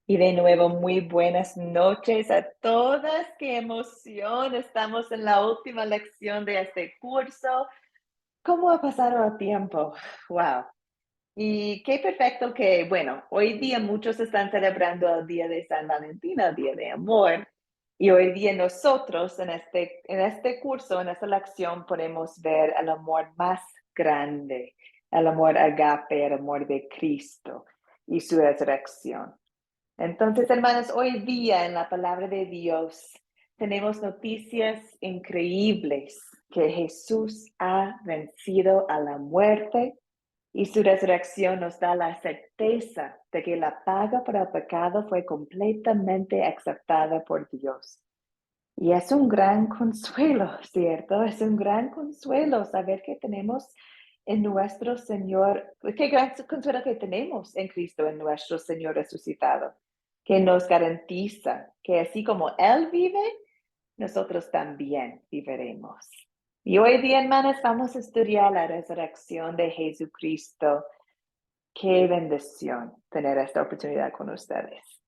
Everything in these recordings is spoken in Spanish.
Y de nuevo, muy buenas noches a todas. ¡Qué emoción! Estamos en la última lección de este curso. ¿Cómo ha pasado el tiempo? ¡Wow! Y qué perfecto que, bueno, hoy día muchos están celebrando el Día de San Valentín, el Día de Amor. Y hoy día nosotros en este curso, en esta lección, podemos ver el amor más grande, el amor agape, el amor de Cristo y su resurrección. Entonces, hermanos, hoy día en la palabra de Dios tenemos noticias increíbles que Jesús ha vencido a la muerte y su resurrección nos da la certeza de que la paga por el pecado fue completamente aceptada por Dios. Y es un gran consuelo, ¿cierto? Es un gran consuelo saber que tenemos en nuestro Señor, qué gran consuelo que tenemos en Cristo, en nuestro Señor resucitado, que nos garantiza que así como Él vive, nosotros también viviremos. Y hoy día, hermanas, vamos a estudiar la resurrección de Jesucristo. Qué bendición tener esta oportunidad con ustedes.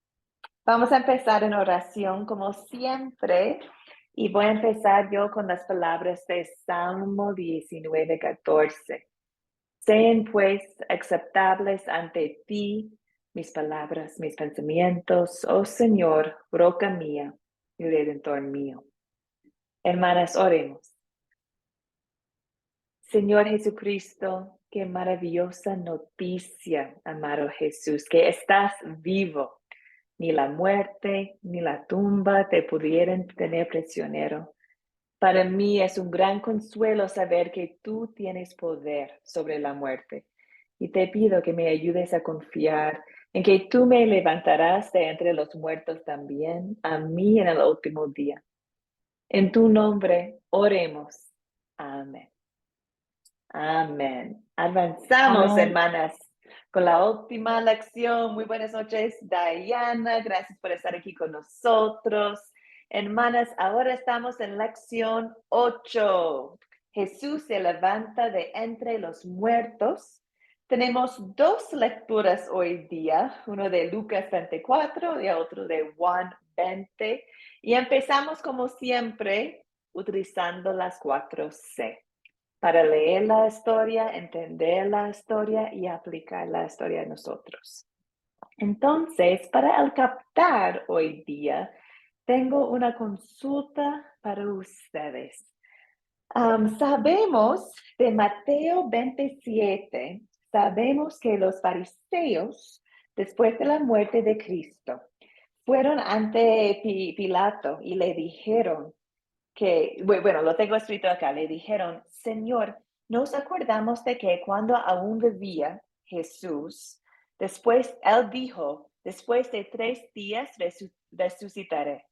Vamos a empezar en oración como siempre y voy a empezar yo con las palabras de Salmo 19:14. Sean pues aceptables ante ti mis palabras, mis pensamientos, oh Señor, roca mía y redentor mío. Hermanas, oremos. Señor Jesucristo, qué maravillosa noticia, amado Jesús, que estás vivo. Ni la muerte ni la tumba te pudieran tener prisionero. Para mí es un gran consuelo saber que tú tienes poder sobre la muerte. Y te pido que me ayudes a confiar en que tú me levantarás de entre los muertos también, a mí en el último día. En tu nombre, oremos. Amén. Amén. Avanzamos, Amén. hermanas, con la última lección. Muy buenas noches, Diana. Gracias por estar aquí con nosotros. Hermanas, ahora estamos en lección 8. Jesús se levanta de entre los muertos. Tenemos dos lecturas hoy día, uno de Lucas 24 y otro de Juan 20. Y empezamos como siempre utilizando las 4C para leer la historia, entender la historia y aplicar la historia a nosotros. Entonces, para el captar hoy día, tengo una consulta para ustedes. Sabemos de Mateo 27, sabemos que los fariseos, después de la muerte de Cristo, fueron ante Pilato y le dijeron, que, bueno, lo tengo escrito acá, le dijeron, Señor, nos acordamos de que cuando aún vivía Jesús, después, él dijo, después de 3 días resucitaré.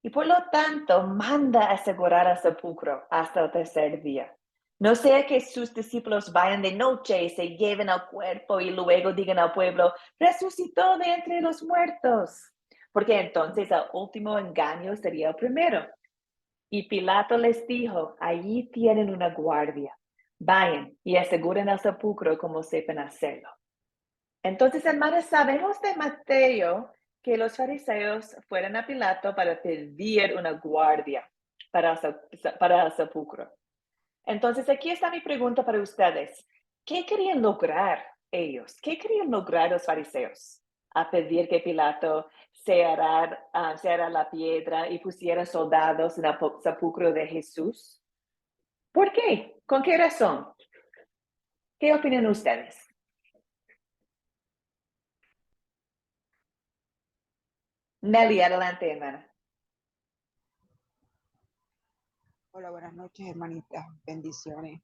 Y por lo tanto, manda asegurar al sepulcro hasta el tercer día. No sea que sus discípulos vayan de noche y se lleven al cuerpo y luego digan al pueblo, resucitó de entre los muertos. Porque entonces el último engaño sería el primero. Y Pilato les dijo, allí tienen una guardia. Vayan y aseguren al sepulcro como sepan hacerlo. Entonces, hermanos, sabemos de Mateo que los fariseos fueron a Pilato para pedir una guardia para el sepulcro. Entonces, aquí está mi pregunta para ustedes. ¿Qué querían lograr ellos? ¿Qué querían lograr los fariseos a pedir que Pilato cerrara la piedra y pusiera soldados en el sepulcro de Jesús? ¿Por qué? ¿Con qué razón? ¿Qué opinan ustedes? Nelly, adelante, hermana. Hola, buenas noches, hermanitas. Bendiciones.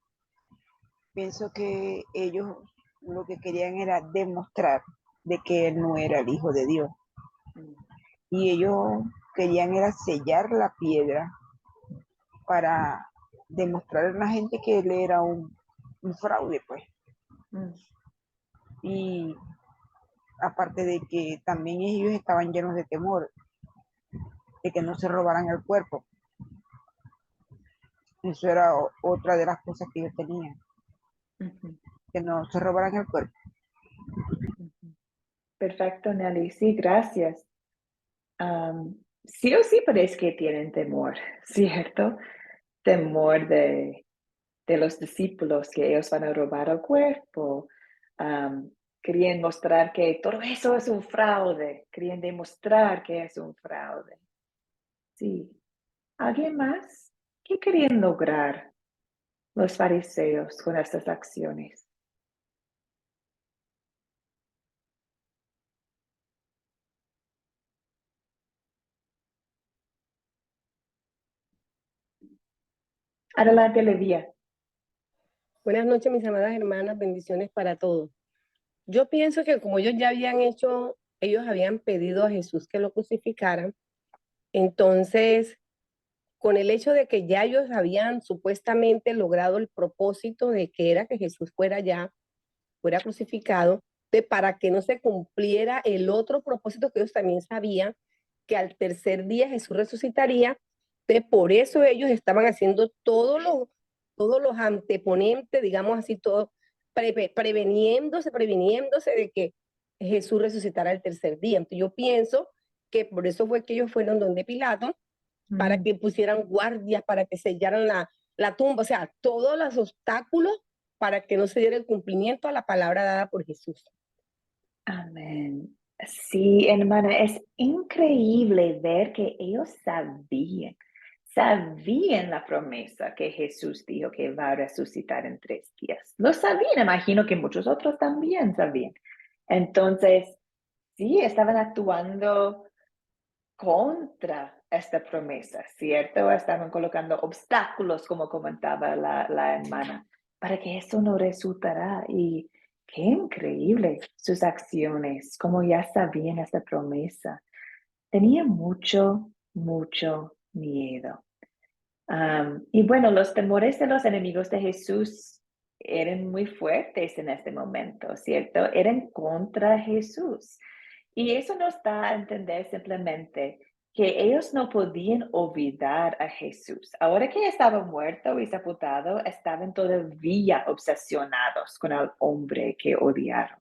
Pienso que ellos lo que querían era demostrar de que él no era el Hijo de Dios. Mm, Y ellos querían era sellar la piedra para demostrar a la gente que él era un fraude, pues. mm, Y aparte de que también ellos estaban llenos de temor de que no se robaran el cuerpo. Eso era otra de las cosas que ellos tenían, ujú, que no se robaran el cuerpo. ujú. Perfecto, Nelly. Sí, gracias. Sí o sí parece que tienen temor, ¿cierto? Temor de los discípulos, que ellos van a robar el cuerpo. Am, Querían mostrar que todo eso es un fraude. Querían demostrar que es un fraude. Sí. ¿Alguien más? ¿Qué querían lograr los fariseos con estas acciones? Adelante, Levía. Buenas noches, mis amadas hermanas, bendiciones para todos. Yo pienso que como ellos ya habían hecho, ellos habían pedido a Jesús que lo crucificaran, entonces, con el hecho de que ya ellos habían supuestamente logrado el propósito de que era que Jesús fuera ya, fuera crucificado, para que no se cumpliera el otro propósito que ellos también sabían, que al tercer día Jesús resucitaría, por eso ellos estaban haciendo todos los anteponentes, digamos así, todo, previniéndose de que Jesús resucitara el tercer día. Entonces yo pienso que por eso fue que ellos fueron donde Pilato, para que pusieran guardias, para que sellaran la tumba, o sea, todos los obstáculos para que no se diera el cumplimiento a la palabra dada por Jesús. Amén. Sí, hermana, es increíble ver que ellos sabían la promesa que Jesús dijo que va a resucitar en 3 días. Lo sabían, imagino que muchos otros también sabían. Entonces, sí, estaban actuando contra esta promesa, ¿cierto? Estaban colocando obstáculos, como comentaba la hermana, para que eso no resultara. Y qué increíble sus acciones, como ya sabían esta promesa. Tenía mucho, mucho miedo. Y bueno, los temores de los enemigos de Jesús eran muy fuertes en este momento, ¿cierto? Eran contra Jesús. Y eso nos da a entender simplemente que ellos no podían olvidar a Jesús. Ahora que estaba muerto y sepultado, estaban todavía obsesionados con el hombre que odiaron.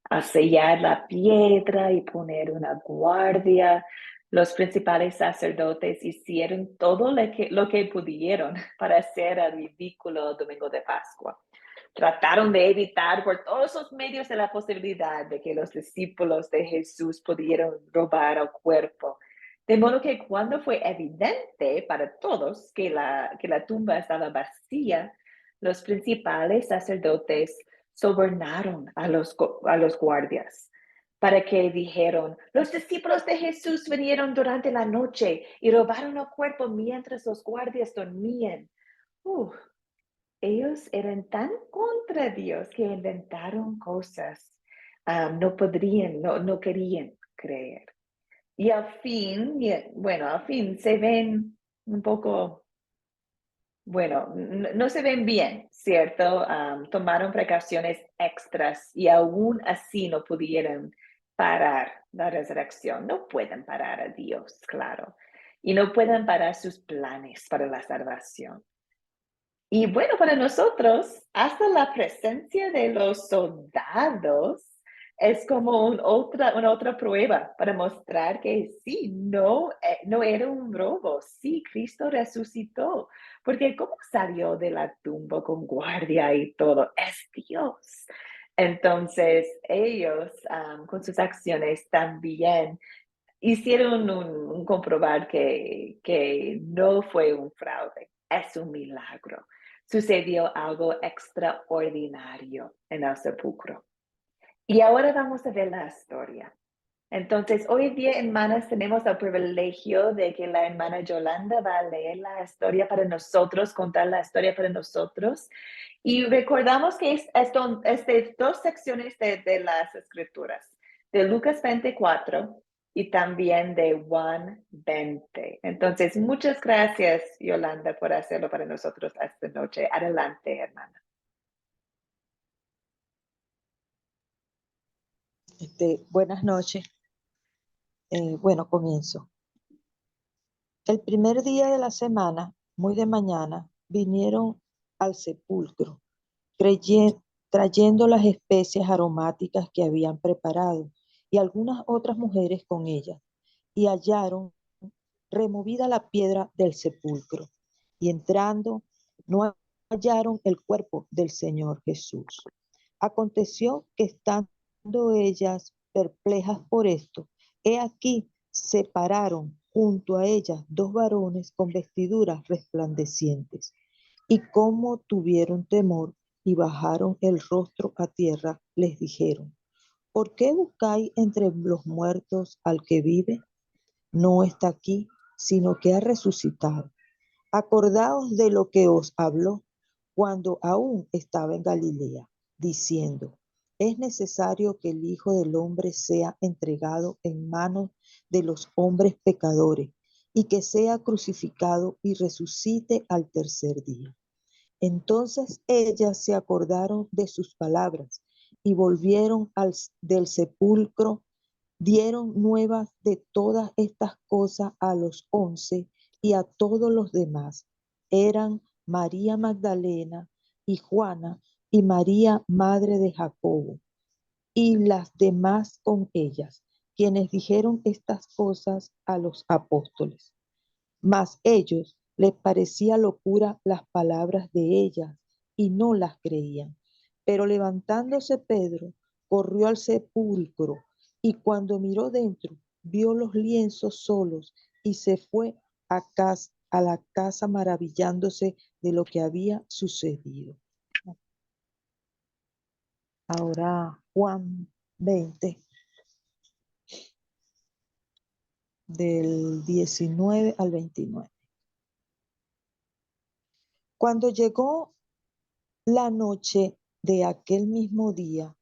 A sellar la piedra y poner una guardia, los principales sacerdotes hicieron todo lo que pudieron para hacer el ridículo el domingo de Pascua. Trataron de evitar por todos los medios de la posibilidad de que los discípulos de Jesús pudieran robar el cuerpo. De modo que cuando fue evidente para todos que la tumba estaba vacía, los principales sacerdotes sobornaron a los guardias para que dijeron, los discípulos de Jesús vinieron durante la noche y robaron el cuerpo mientras los guardias dormían. Uf, ellos eran tan contra Dios que inventaron cosas. No querían creer. Y al fin se ven un poco, bueno, no se ven bien, ¿cierto? Tomaron precauciones extras y aún así no pudieron parar la resurrección. No pueden parar a Dios, claro. Y no pueden parar sus planes para la salvación. Y bueno, para nosotros, hasta la presencia de los soldados es como una otra prueba para mostrar que sí, no era un robo, sí, Cristo resucitó, porque ¿cómo salió de la tumba con guardia y todo? Es Dios. Entonces, ellos con sus acciones también hicieron un comprobar que no fue un fraude, es un milagro. Sucedió algo extraordinario en el sepulcro. Y ahora vamos a ver la historia. Entonces, hoy día, hermanas, tenemos el privilegio de que la hermana Yolanda va a leer la historia para nosotros, contar la historia para nosotros. Y recordamos que es de 2 secciones de las escrituras, de Lucas 24 y también de Juan 20. Entonces, muchas gracias, Yolanda, por hacerlo para nosotros esta noche. Adelante, hermana. Buenas noches. Bueno, comienzo. El primer día de la semana, muy de mañana, vinieron al sepulcro, trayendo las especias aromáticas que habían preparado, y algunas otras mujeres con ellas, y hallaron removida la piedra del sepulcro, y entrando no hallaron el cuerpo del Señor Jesús. Aconteció que estando ellas perplejas por esto, he aquí se pararon junto a ellas dos varones con vestiduras resplandecientes, y como tuvieron temor y bajaron el rostro a tierra, les dijeron: ¿por qué buscáis entre los muertos al que vive? No está aquí, sino que ha resucitado. Acordaos de lo que os habló cuando aún estaba en Galilea, diciendo: es necesario que el Hijo del Hombre sea entregado en manos de los hombres pecadores, y que sea crucificado y resucite al tercer día. Entonces ellas se acordaron de sus palabras y volvieron del sepulcro, dieron nuevas de todas estas cosas a los 11 y a todos los demás. Eran María Magdalena y Juana y María, madre de Jacobo, y las demás con ellas, quienes dijeron estas cosas a los apóstoles. Mas ellos les parecía locura las palabras de ellas y no las creían. Pero levantándose Pedro, corrió al sepulcro, y cuando miró dentro, vio los lienzos solos, y se fue a la casa maravillándose de lo que había sucedido. Ahora Juan 20, del 19 al 29. Cuando llegó la noche de aquel mismo día,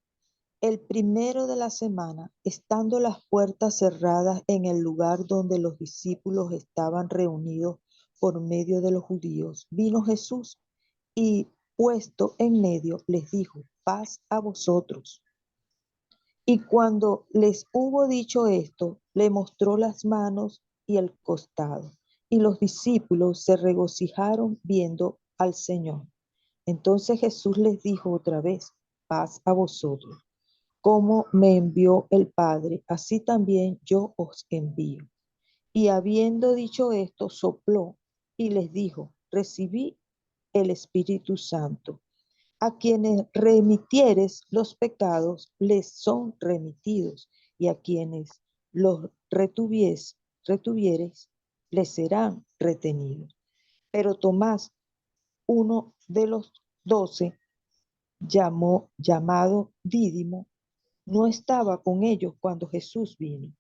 el primero de la semana, estando las puertas cerradas en el lugar donde los discípulos estaban reunidos por medio de los judíos, vino Jesús y, puesto en medio, les dijo: paz a vosotros. Y cuando les hubo dicho esto, le mostró las manos y el costado. Y los discípulos se regocijaron viendo al Señor. Entonces Jesús les dijo otra vez: paz a vosotros. Como me envió el Padre, así también yo os envío. Y habiendo dicho esto, sopló y les dijo: recibid el Espíritu Santo. A quienes remitieres los pecados, les son remitidos, y a quienes los retuvieres, les serán retenidos. Pero Tomás, uno de los 12, llamado Dídimo, no estaba con ellos cuando Jesús vino.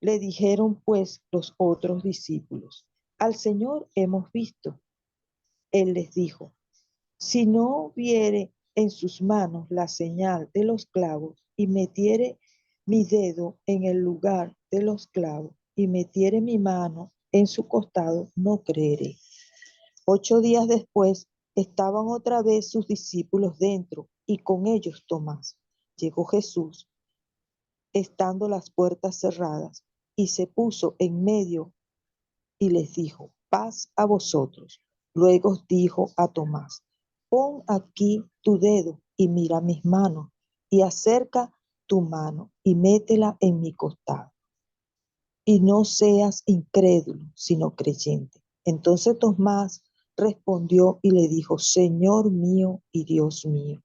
Le dijeron pues los otros discípulos: al Señor hemos visto. Él les dijo: si no viere en sus manos la señal de los clavos, y metiere mi dedo en el lugar de los clavos, y metiere mi mano en su costado, no creeré. 8 días después estaban otra vez sus discípulos dentro, y con ellos Tomás. Llegó Jesús, estando las puertas cerradas, y se puso en medio y les dijo: paz a vosotros. Luego dijo a Tomás: pon aquí tu dedo y mira mis manos, y acerca tu mano y métela en mi costado, y no seas incrédulo, sino creyente. Entonces Tomás respondió y le dijo: Señor mío y Dios mío.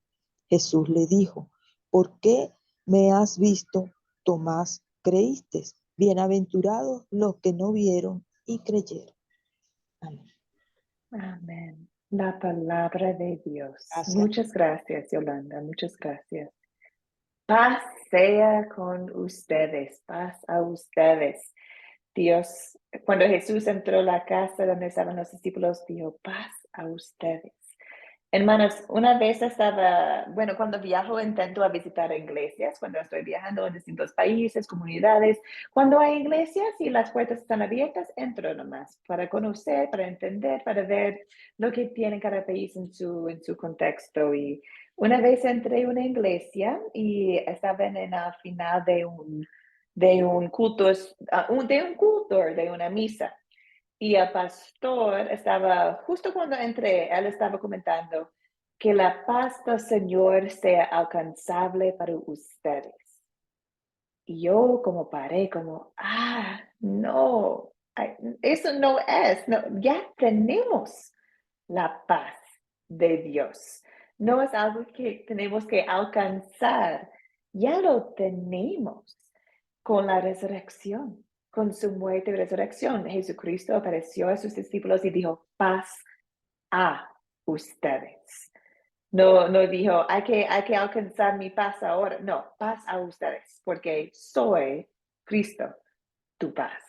Jesús le dijo: ¿por qué me has visto, Tomás, creíste? Bienaventurados los que no vieron y creyeron. Amén. Amén. La palabra de Dios. Gracias. Muchas gracias, Yolanda. Muchas gracias. Paz sea con ustedes. Paz a ustedes. Dios, cuando Jesús entró a la casa donde estaban los discípulos, dijo: paz a ustedes. Hermanos, una vez cuando viajo intento a visitar iglesias, cuando estoy viajando en distintos países, comunidades, cuando hay iglesias y las puertas están abiertas, entro nomás para conocer, para entender, para ver lo que tiene cada país en su contexto. Y una vez entré a una iglesia y estaban en el final de un culto, de una misa. Y el pastor estaba, justo cuando entré, él estaba comentando que la paz del Señor sea alcanzable para ustedes. Y yo como paré, como, no, eso no es, no, ya tenemos la paz de Dios. No es algo que tenemos que alcanzar, ya lo tenemos con la resurrección, con su muerte y resurrección. Jesucristo apareció a sus discípulos y dijo, paz a ustedes. No, no dijo, hay que alcanzar mi paz ahora. No, paz a ustedes, porque soy Cristo, tu paz.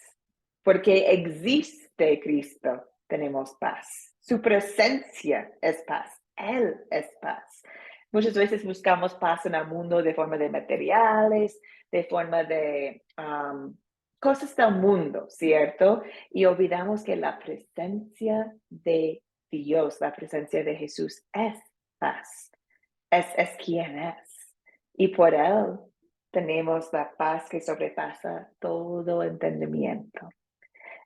Porque existe Cristo, tenemos paz. Su presencia es paz. Él es paz. Muchas veces buscamos paz en el mundo de forma de materiales, de forma de cosas del mundo, ¿cierto? Y olvidamos que la presencia de Dios, la presencia de Jesús es paz. Es quien es. Y por Él tenemos la paz que sobrepasa todo entendimiento.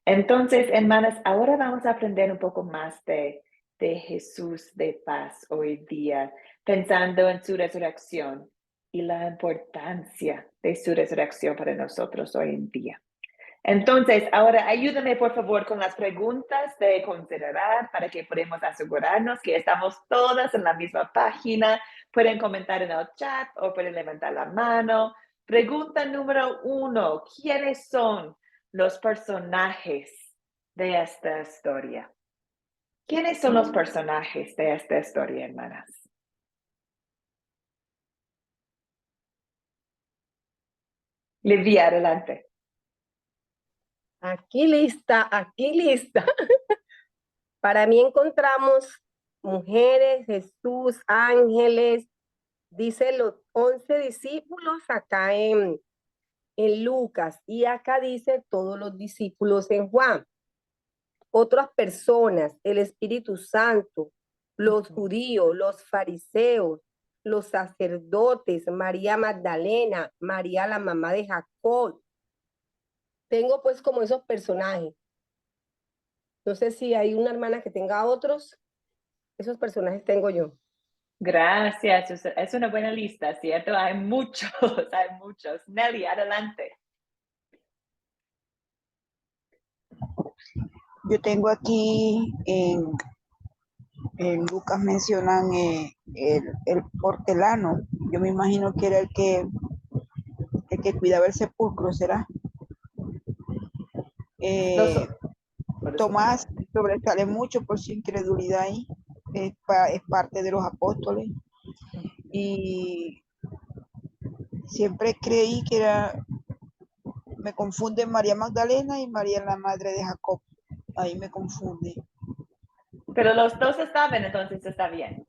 Entonces, hermanas, ahora vamos a aprender un poco más de Jesús de paz hoy día, pensando en su resurrección y la importancia de su resurrección para nosotros hoy en día. Entonces, ahora ayúdame por favor con las preguntas de considerar para que podamos asegurarnos que estamos todas en la misma página. Pueden comentar en el chat o pueden levantar la mano. Pregunta número 1. ¿Quiénes son los personajes de esta historia? ¿Quiénes son los personajes de esta historia, hermanas? Livia, adelante. Aquí lista, aquí lista. Para mí encontramos mujeres, Jesús, ángeles, dice los 11 discípulos acá en Lucas, y acá dice todos los discípulos en Juan. Otras personas, el Espíritu Santo, los judíos, los fariseos, los sacerdotes, María Magdalena, María la mamá de Jacob. Tengo pues como esos personajes. No sé si hay una hermana que tenga otros. Esos personajes tengo yo. Gracias, es una buena lista, ¿cierto? Hay muchos, hay muchos. Nelly, adelante. Yo tengo aquí en Lucas mencionan el hortelano. Yo me imagino que era el que cuidaba el sepulcro, ¿será? Tomás sobresale mucho por su incredulidad ahí. Es parte de los apóstoles. Y siempre creí que me confunde María Magdalena y María la madre de Jacob. Ahí me confunde. Pero los dos estaban, entonces está bien.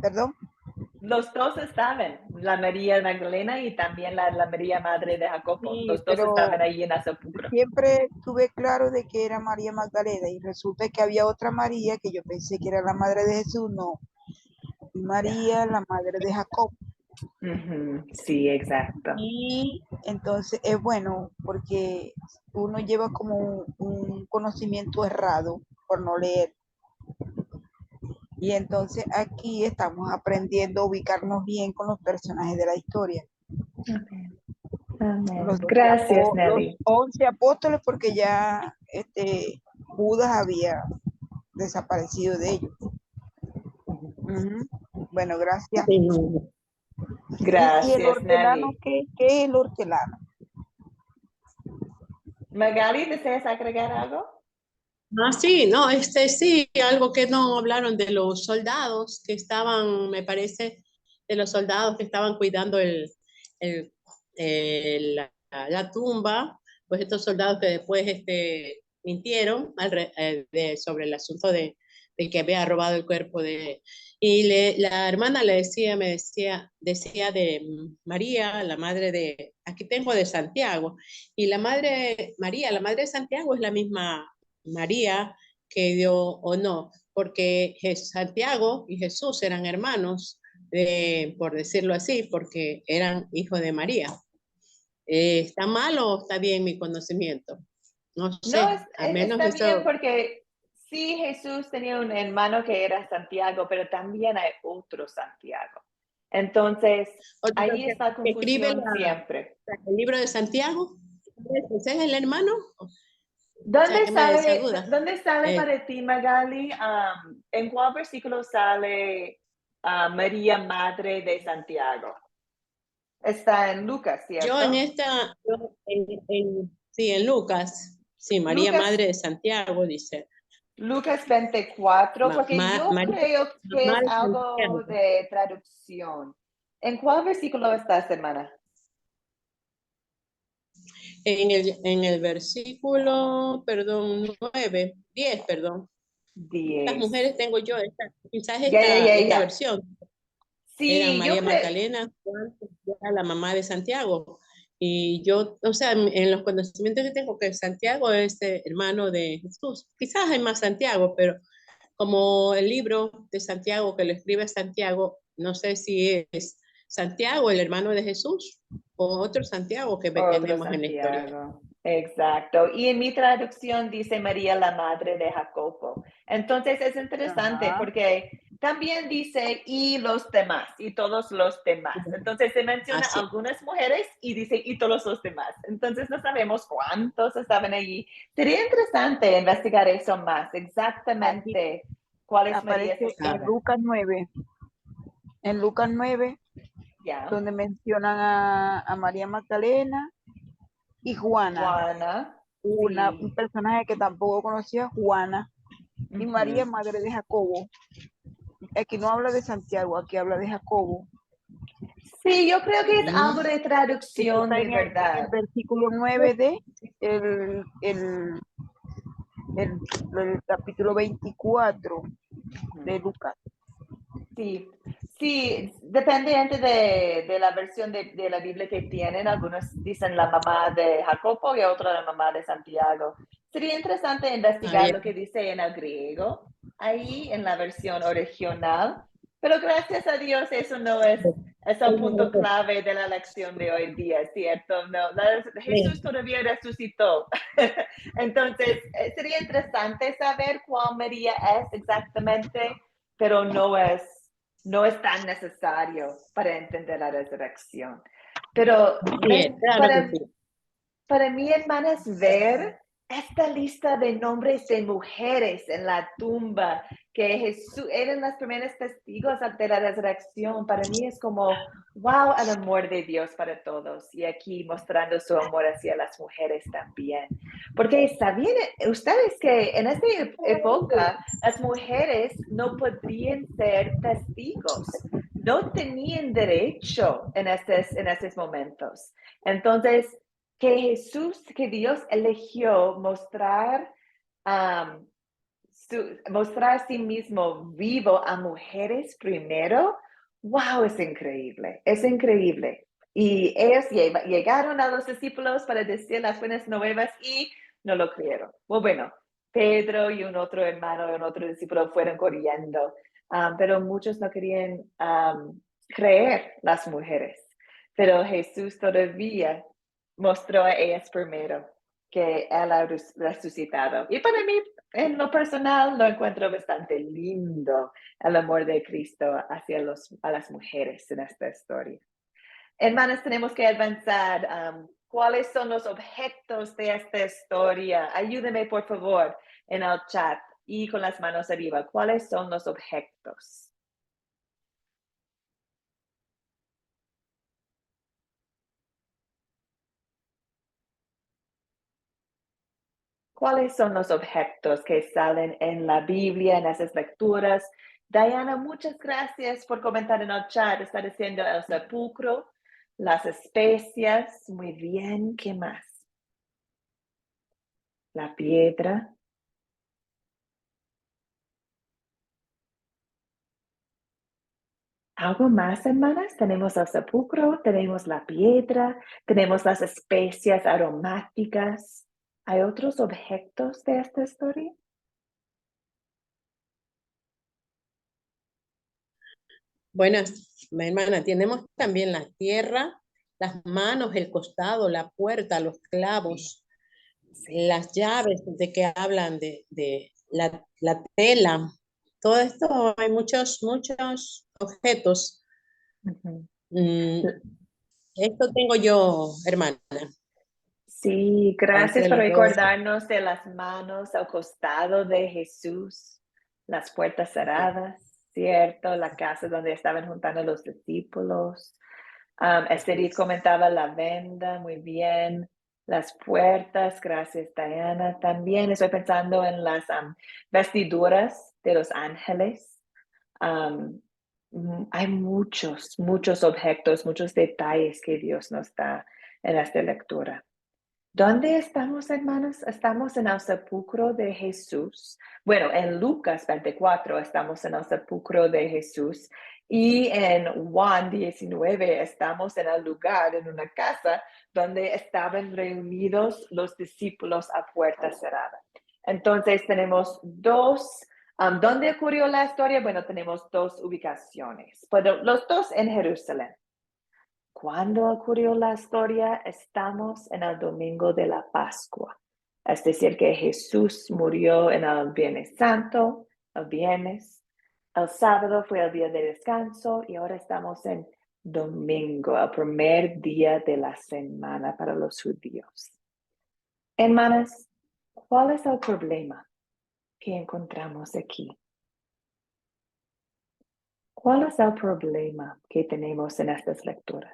¿Perdón? Los dos estaban, la María Magdalena y también la María madre de Jacobo. Sí, Los dos pero estaban ahí en el sepulcro. siempre tuve claro de que era María Magdalena y resulta que había otra María que yo pensé que era la madre de Jesús, no. María, la madre de Jacob. Sí, exacto. Y entonces es bueno porque uno lleva como un conocimiento errado por no leer. Y entonces aquí estamos aprendiendo a ubicarnos bien con los personajes de la historia. Amén. Amén. Los Gracias, Nelly. Los 11 apóstoles porque ya Judas había desaparecido de ellos. Bueno, gracias. Gracias, ¿Y el hortelano Nelly. qué es el hortelano? Magali, ¿deseas agregar algo? Sí, no, sí, algo que no hablaron de los soldados que estaban, me parece, de los soldados que estaban cuidando la tumba, pues estos soldados que después mintieron sobre el asunto de que había robado el cuerpo y la hermana me decía de María, la madre aquí tengo de Santiago, y la madre María, la madre de Santiago es la misma María que dio o no, porque Santiago y Jesús eran hermanos, por decirlo así, porque eran hijos de María. ¿Está mal o está bien mi conocimiento? No sé, No, al menos está eso. bien porque sí, Jesús tenía un hermano que era Santiago, pero también hay otro Santiago. Entonces, Otro ahí está que escribe confusión siempre. el libro de Santiago. ¿Ese es el hermano? O sea, ¿qué me ¿Dónde desaguda? sale para ti, Magali? ¿En cuál versículo sale María, Madre de Santiago? Está en Lucas, Yo en ¿cierto? sí, en Lucas, sí, María, Lucas, Madre de Santiago, dice. Lucas 24, porque yo María, creo que mamá es de algo Santiago. de traducción. ¿En cuál versículo estás, hermana? En el versículo, perdón, 9, 10, perdón. Estas 10. mujeres tengo yo, quizás Ya. esta versión. Eran Sí, yo María creo. Magdalena, Juan, era la mamá de Santiago. Y yo, o sea, en los conocimientos que tengo, que Santiago es hermano de Jesús. Quizás hay más Santiago, pero como el libro de Santiago que lo escribe Santiago, no sé si es Santiago, el hermano de Jesús, o otro Santiago que Otro tenemos en la historia. Santiago. Exacto. Y en mi traducción dice María, la madre de Jacobo. Entonces es interesante Ajá. porque también dice y los demás, y todos los demás. Entonces se menciona Así. algunas mujeres y dice y todos los demás. Entonces no sabemos cuántos estaban allí. Sería interesante investigar eso más, exactamente cuáles Marías Aparece en estaban. Lucas 9. En Lucas 9, Ya. donde mencionan a María Magdalena y Juana. Juana. Un Sí. personaje que tampoco conocía, Juana. Y María, Ujú. madre de Jacobo. Aquí no habla de Santiago, aquí habla de Jacobo. Sí, yo creo que es algo de Esto traducción está de en el verdad. versículo 9 de el, el, el capítulo 24 de Lucas. Sí, sí, dependiente de la versión de la Biblia que tienen, algunos dicen la mamá de Jacobo y otros la mamá de Santiago. Sería interesante investigar lo que dice en el griego, ahí en la versión original, pero gracias a Dios eso no es el punto clave de la lección de hoy día, ¿cierto? No, Jesús todavía resucitó. Entonces, sería interesante saber cuál María es exactamente, pero no es tan necesario para entender la resurrección. Pero Sí, claro que sí. para mí, hermanas, ver esta lista de nombres de mujeres en la tumba, que Jesús eran las primeras testigos de la resurrección, para mí es como, wow, el amor de Dios para todos. Y aquí mostrando su amor hacia las mujeres también. Porque sabían ustedes que en esta época las mujeres no podrían ser testigos, no tenían derecho en estos momentos. Entonces, que Dios eligió mostrar a sí mismo vivo a mujeres primero, wow, es increíble, es increíble. Y ellos llegaron a los discípulos para decir las buenas nuevas y no lo creyeron. Bueno, Pedro y un otro hermano y un otro discípulo fueron corriendo, pero muchos no querían creer las mujeres. Pero Jesús todavía mostró a ellas primero que Él ha resucitado. Y para mí, en lo personal, lo encuentro bastante lindo el amor de Cristo hacia a las mujeres en esta historia. Hermanas, tenemos que avanzar. ¿Cuáles son los objetos de esta historia? Ayúdeme, por favor, en el chat y con las manos arriba. ¿Cuáles son los objetos? ¿Cuáles son los objetos que salen en la Biblia, en esas lecturas? Diana, muchas gracias por comentar en el chat. Está diciendo el sepulcro, las especias. Muy bien. ¿Qué más? La piedra. ¿Algo más, hermanas? Tenemos el sepulcro, tenemos la piedra, tenemos las especias aromáticas. ¿Hay otros objetos de esta historia? Buenas, mi hermana, tenemos también la tierra, las manos, el costado, la puerta, los clavos, las llaves de que hablan de la tela. Todo esto hay muchos objetos Ujú. Mm, esto tengo yo, hermana, Sí, gracias entre por los dos. recordarnos de las manos al costado de Jesús, las puertas cerradas, ¿cierto? La casa donde estaban juntando los discípulos. Esther comentaba la venda, muy bien. Las puertas, gracias Diana. También estoy pensando en las vestiduras de los ángeles. Am, Hay muchos objetos, muchos detalles que Dios nos da en esta lectura. ¿Dónde estamos, hermanos? Estamos en el sepulcro de Jesús. Bueno, en Lucas 24 estamos en el sepulcro de Jesús y en Juan 19 estamos en el lugar, en una casa, donde estaban reunidos los discípulos a puerta cerrada. Entonces tenemos dos, ¿dónde ocurrió la historia? Bueno, tenemos dos ubicaciones, pero los dos en Jerusalén. ¿Cuándo ocurrió la historia? Estamos en el domingo de la Pascua. Es decir, que Jesús murió en el Viernes Santo, el viernes. El sábado fue el día de descanso y ahora estamos en domingo, el primer día de la semana para los judíos. Hermanas, ¿cuál es el problema que encontramos aquí? ¿Cuál es el problema que tenemos en estas lecturas?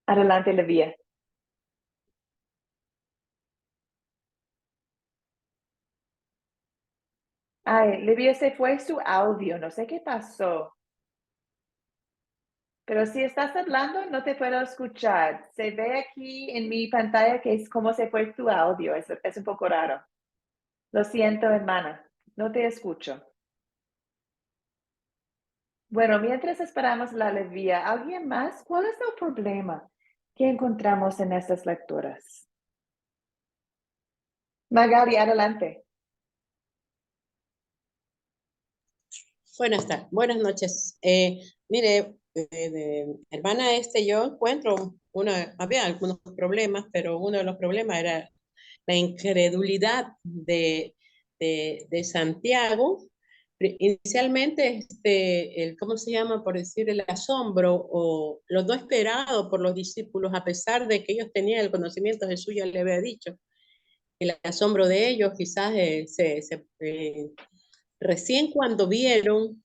Adelante, Levía. Ay, Livia, se fue su audio, no sé qué pasó. Pero si estás hablando, no te puedo escuchar. Se ve aquí en mi pantalla que es como se fue tu audio. Es un poco raro. Lo siento, hermana. No te escucho. Bueno, mientras esperamos la Livia, ¿alguien más? ¿Cuál es el problema que encontramos en estas lecturas? Magali, adelante. Buenas noches. Mire, hermana, yo encuentro había algunos problemas, pero uno de los problemas era la incredulidad de Santiago. Inicialmente, ¿cómo se llama? Por decir, el asombro o lo no esperado por los discípulos, a pesar de que ellos tenían el conocimiento, Jesús ya le había dicho. El asombro de ellos quizás recién cuando vieron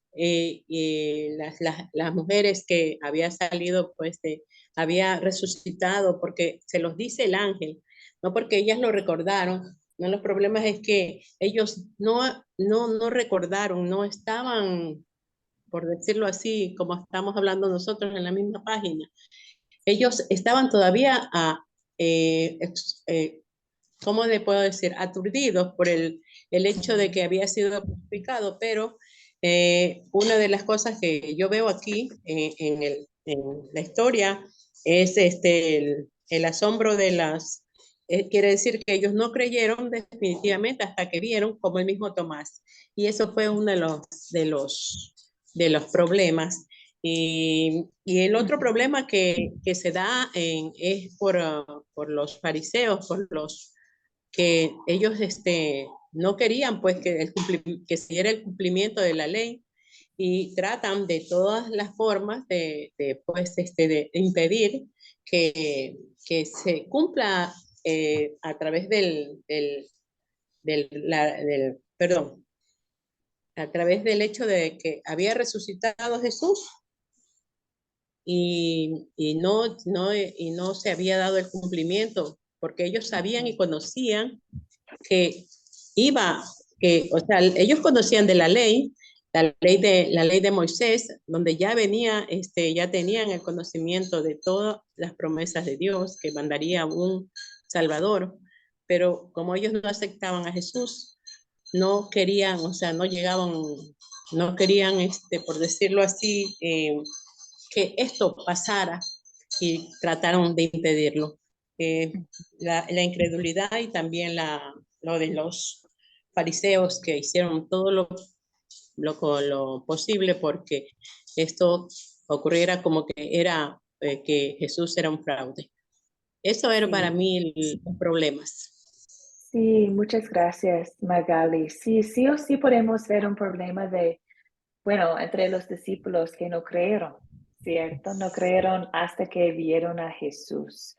las mujeres que había salido, pues había resucitado, porque se los dice el ángel, no porque ellas lo recordaron. No, los problemas es que ellos no recordaron, no estaban, por decirlo así, como estamos hablando nosotros en la misma página. Ellos estaban todavía ¿cómo le puedo decir? Aturdidos por el hecho de que había sido crucificado, pero una de las cosas que yo veo aquí en la historia es el asombro de quiere decir que ellos no creyeron definitivamente hasta que vieron, como el mismo Tomás. Y eso fue uno de los problemas. Y el otro problema que se da es por los fariseos, por los que ellos no querían pues que se diera el cumplimiento de la ley y tratan de todas las formas de impedir que se cumpla a través perdón, a través del hecho de que había resucitado Jesús y no se había dado el cumplimiento, porque ellos sabían y conocían que o sea, ellos conocían de la ley de Moisés, donde ya venía, ya tenían el conocimiento de todas las promesas de Dios, que mandaría un Salvador, pero como ellos no aceptaban a Jesús, no querían, o sea, no llegaban, no querían, por decirlo así, que esto pasara y trataron de impedirlo. La incredulidad y también lo de los fariseos que hicieron todo lo posible porque esto ocurriera como que que Jesús era un fraude. Eso era para Sí. mí los problemas. Sí, muchas gracias, Magali. Sí, sí o sí podemos ver un problema bueno, entre los discípulos que no creyeron, ¿cierto? No creyeron hasta que vieron a Jesús.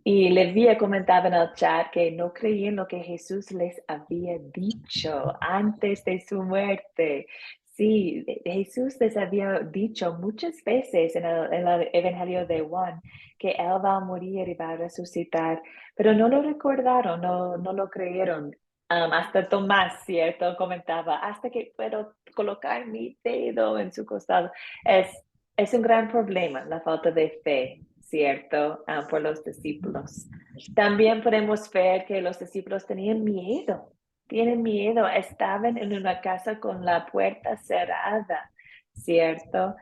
Y Levía comentaba en el chat que no creían lo que Jesús les había dicho antes de su muerte. Sí, Jesús les había dicho muchas veces en el Evangelio de Juan que Él va a morir y va a resucitar, pero no lo recordaron, no lo creyeron. Hasta Tomás, ¿cierto? Comentaba, hasta que puedo colocar mi dedo en su costado. Es un gran problema la falta de fe, ¿cierto? Por los discípulos. También podemos ver que los discípulos tienen miedo, estaban en una casa con la puerta cerrada, ¿cierto?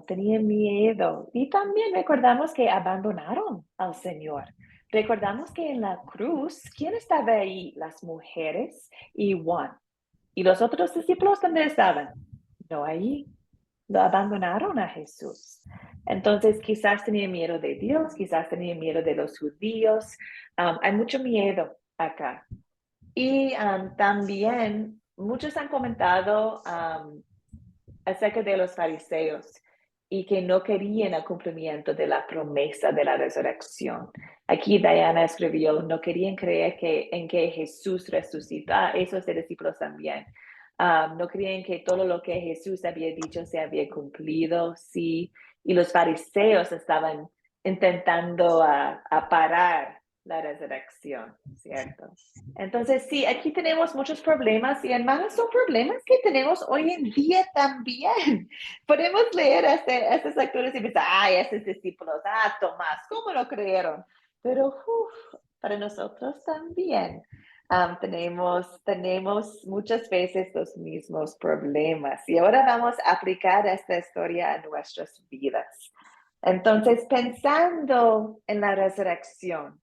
Tenían miedo. Y también recordamos que abandonaron al Señor. Recordamos que en la cruz, ¿quién estaba ahí? Las mujeres y Juan. ¿Y los otros discípulos dónde estaban? No ahí. Lo abandonaron a Jesús. Entonces, quizás tenía miedo de Dios, quizás tenía miedo de los judíos. Hay mucho miedo acá. Y también muchos han comentado acerca de los fariseos y que no querían el cumplimiento de la promesa de la resurrección. Aquí Diana escribió, no querían creer en que Jesús resucitó. Esos discípulos también. No creían que todo lo que Jesús había dicho se había cumplido, sí. Y los fariseos estaban intentando parar la resurrección, ¿cierto? Entonces, sí, aquí tenemos muchos problemas y hermanos, son problemas que tenemos hoy en día también. Podemos leer a estos actores y pensar, ay, estos discípulos, Tomás, ¿cómo lo creyeron? Pero para nosotros también tenemos muchas veces los mismos problemas. Y ahora vamos a aplicar esta historia a nuestras vidas. Entonces, pensando en la resurrección,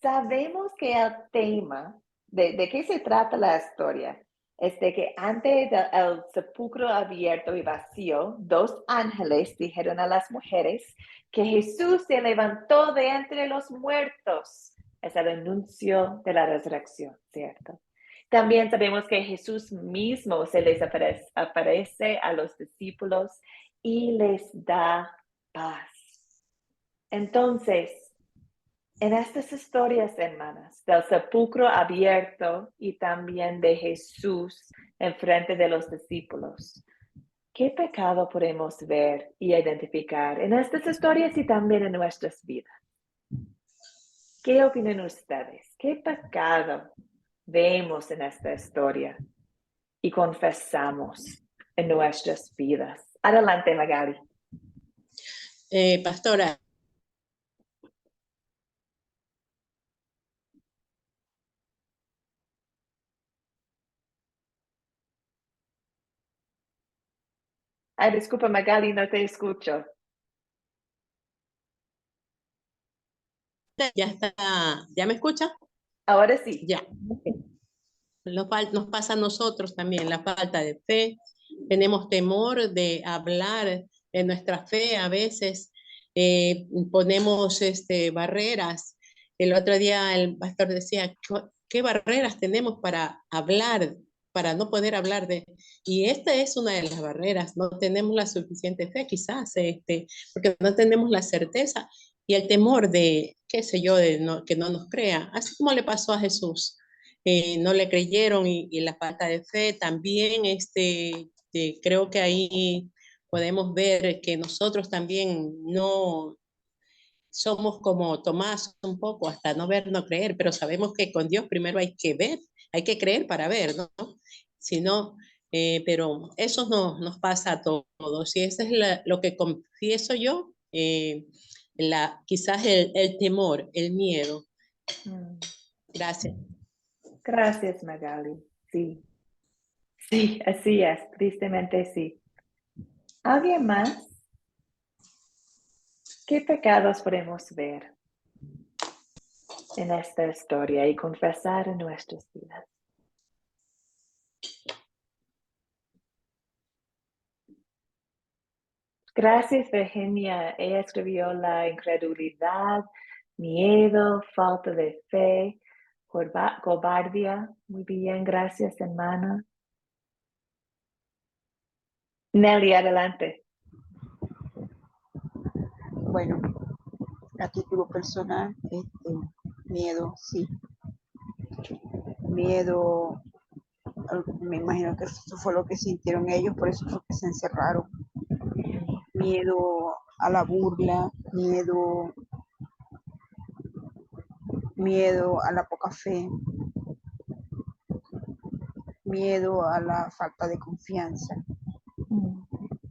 sabemos que el tema de qué se trata la historia es de que antes del sepulcro abierto y vacío, dos ángeles dijeron a las mujeres que Jesús se levantó de entre los muertos. Es el anuncio de la resurrección, ¿cierto? También sabemos que Jesús mismo se les aparece a los discípulos y les da paz. Entonces, en estas historias, hermanas, del sepulcro abierto y también de Jesús en frente de los discípulos, ¿qué pecado podemos ver y identificar en estas historias y también en nuestras vidas? ¿Qué opinan ustedes? ¿Qué pecado vemos en esta historia y confesamos en nuestras vidas? Adelante, Magali. Pastora. Ay, disculpa, Magali, no te escucho. Ya está, ¿ya me escucha? Ahora sí. Ya. Nos pasa a nosotros también la falta de fe. Tenemos temor de hablar de nuestra fe. A veces ponemos barreras. El otro día el pastor decía, ¿qué barreras tenemos para hablar, para no poder hablar de? Y esta es una de las barreras. No tenemos la suficiente fe, quizás, porque no tenemos la certeza y el temor de, qué sé yo, que no nos crea. Así como le pasó a Jesús. No le creyeron y la falta de fe también, creo que ahí podemos ver que nosotros también no somos como Tomás un poco, hasta no ver, no creer, pero sabemos que con Dios primero hay que ver, hay que creer para ver, ¿no? Si no, pero eso no, nos pasa a todos y eso es lo que confieso yo, quizás el temor, el miedo. Gracias. Gracias, Magali. Sí. Sí, así es, tristemente sí. ¿Alguien más? ¿Qué pecados podemos ver en esta historia y confesar en nuestras vidas? Gracias, Virginia. Ella escribió la incredulidad, miedo, falta de fe. Cobardía. Muy bien, gracias, hermana. Nelly, adelante. Bueno, a título personal, miedo, sí. Miedo, me imagino que eso fue lo que sintieron ellos, por eso fue que se encerraron. Miedo a la burla, miedo a la poca fe, miedo a la falta de confianza,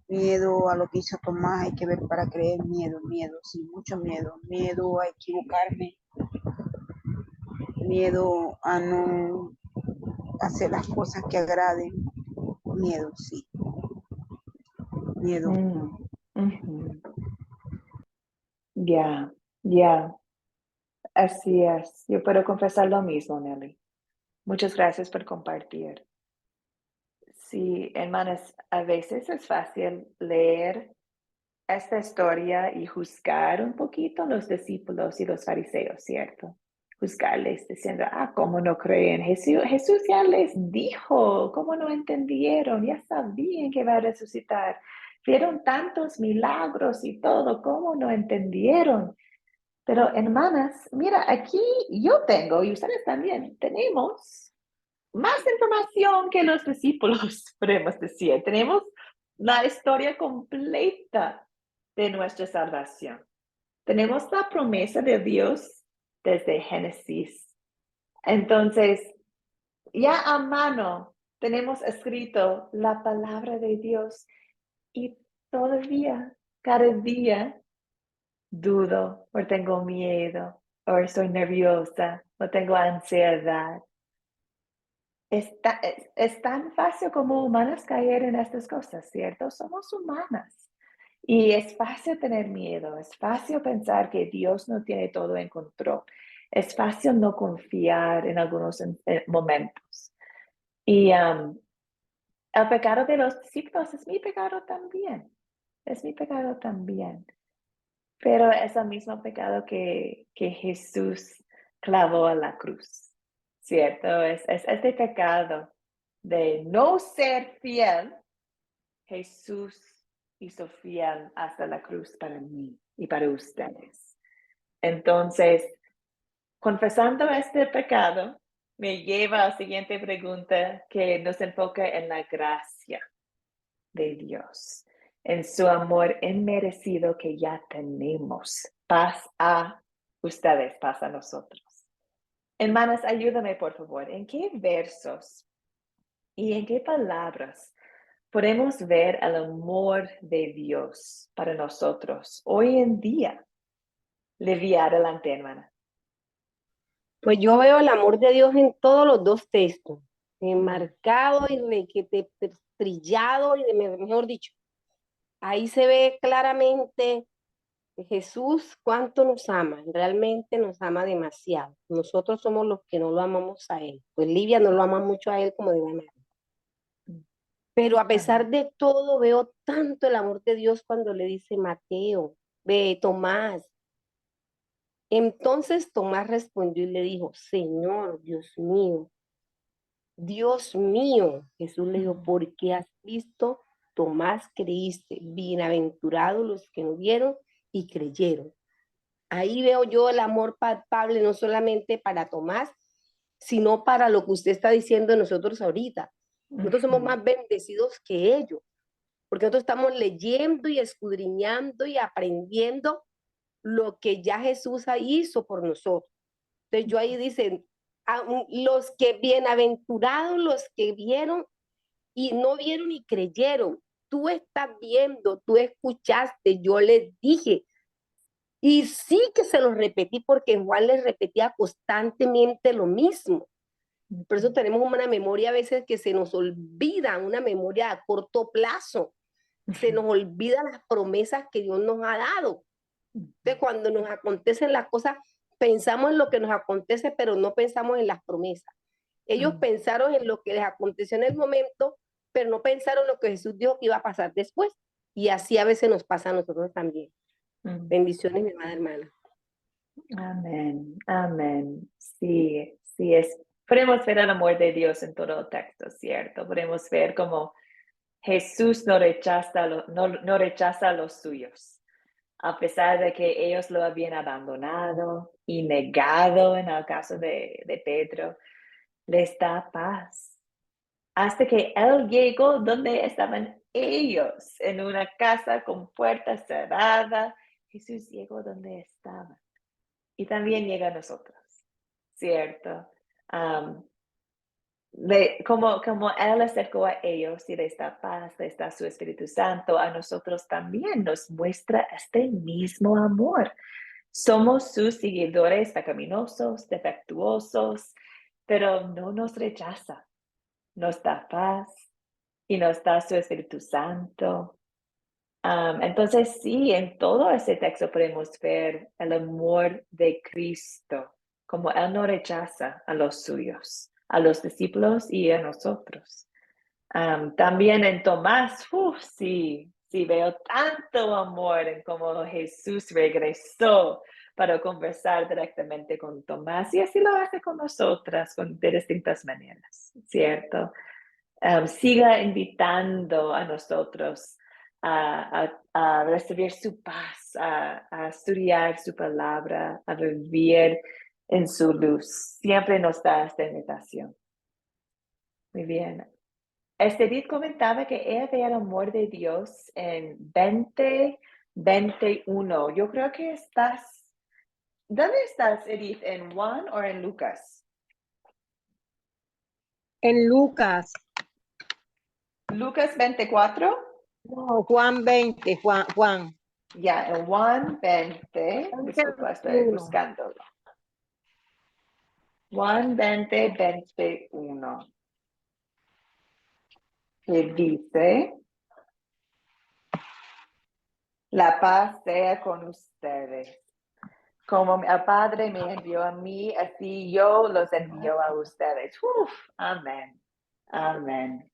miedo a lo que hizo Tomás, hay que ver para creer, miedo, sí, mucho miedo a equivocarme, miedo a no hacer las cosas que agraden, miedo, sí, miedo. Ya, ya, así es. Yo puedo confesar lo mismo, Nelly. Muchas gracias por compartir. Sí, hermanas, a veces es fácil leer esta historia y juzgar un poquito los discípulos y los fariseos, ¿cierto? Juzgarles diciendo, ¿cómo no creen? Jesús ya les dijo, ¿cómo no entendieron? Ya sabían que va a resucitar. Vieron tantos milagros y todo, ¿cómo no entendieron? Pero hermanas, mira, aquí yo tengo, y ustedes también, tenemos más información que los discípulos, podemos decir. Tenemos la historia completa de nuestra salvación. Tenemos la promesa de Dios desde Génesis. Entonces, ya a mano tenemos escrito la palabra de Dios y todavía, cada día, dudo o tengo miedo o estoy nerviosa o tengo ansiedad. Es tan fácil como humanas caer en estas cosas, ¿cierto? Somos humanas. Y es fácil tener miedo, es fácil pensar que Dios no tiene todo en control. Es fácil no confiar en algunos momentos. Y el pecado de los discípulos es mi pecado también. Es mi pecado también. Pero es el mismo pecado que Jesús clavó a la cruz, ¿cierto? Es este pecado de no ser fiel. Jesús hizo fiel hasta la cruz para mí y para ustedes. Entonces, confesando este pecado, me lleva a la siguiente pregunta que nos enfoca en la gracia de Dios, en su amor inmerecido que ya tenemos. Paz a ustedes, paz a nosotros. Hermanas, ayúdame por favor. ¿En qué versos y en qué palabras podemos ver el amor de Dios para nosotros hoy en día? Leví adelante, hermana. Pues yo veo el amor de Dios en todos los dos textos, enmarcado y trillado, y mejor dicho, ahí se ve claramente Jesús cuánto nos ama, realmente nos ama demasiado. Nosotros somos los que no lo amamos a Él. Pues Livia no lo ama mucho a Él como debe amar. Pero a pesar de todo, veo tanto el amor de Dios cuando le dice Mateo, ve Tomás. Entonces Tomás respondió y le dijo, Señor, Dios mío. Jesús le dijo, ¿por qué has visto? Tomás, creíste. Bienaventurados los que no vieron y creyeron. Ahí veo yo el amor palpable, no solamente para Tomás, sino para lo que usted está diciendo nosotros ahorita. Nosotros somos más bendecidos que ellos, porque nosotros estamos leyendo y escudriñando y aprendiendo lo que ya Jesús hizo por nosotros. Entonces yo ahí dicen, los que bienaventurados, los que vieron y no vieron y creyeron. Tú estás viendo, tú escuchaste, yo les dije. Y sí que se lo repetí porque Juan les repetía constantemente lo mismo. Por eso tenemos una memoria a veces que se nos olvida, una memoria a corto plazo. Se nos olvidan las promesas que Dios nos ha dado. Entonces, cuando nos acontecen las cosas, pensamos en lo que nos acontece, pero no pensamos en las promesas. Ellos pensaron en lo que les aconteció en el momento, pero no pensaron en lo que Jesús dijo que iba a pasar después. Y así a veces nos pasa a nosotros también. Bendiciones, mi amada hermana. Amén, amén. Sí, Sí, podemos ver el amor de Dios en todo el texto, ¿cierto? Podemos ver cómo Jesús no rechaza a los suyos, a pesar de que ellos lo habían abandonado y negado en el caso de Pedro, les da paz. Hasta que Él llegó donde estaban ellos, en una casa con puertas cerradas. Jesús llegó donde estaban. Y también llega a nosotros, ¿cierto? Como Él acercó a ellos y les da paz, les da su Espíritu Santo, a nosotros también nos muestra este mismo amor. Somos sus seguidores pecaminosos, defectuosos, pero no nos rechaza. Nos da paz y nos da su Espíritu Santo. Entonces, sí, en todo ese texto podemos ver el amor de Cristo, como Él no rechaza a los suyos, a los discípulos y a nosotros. También en Tomás, sí, veo tanto amor en cómo Jesús regresó para conversar directamente con Tomás, y así lo hace con nosotras de distintas maneras, ¿cierto? Siga invitando a nosotros a recibir su paz, a estudiar su palabra, a vivir en su luz. Siempre nos da esta invitación. Muy bien. Edith comentaba que ella ve el amor de Dios en 20:21. Yo creo que ¿dónde estás, Edith? ¿En Juan o en Lucas? En Lucas. ¿Lucas 24? No, Juan 20, Juan. Ya, en Juan 20. Disculpa, estoy buscándolo. Juan 20:21. Que dice: la paz sea con ustedes. Como el Padre me envió a mí, así yo los envío a ustedes. Amén. Amén.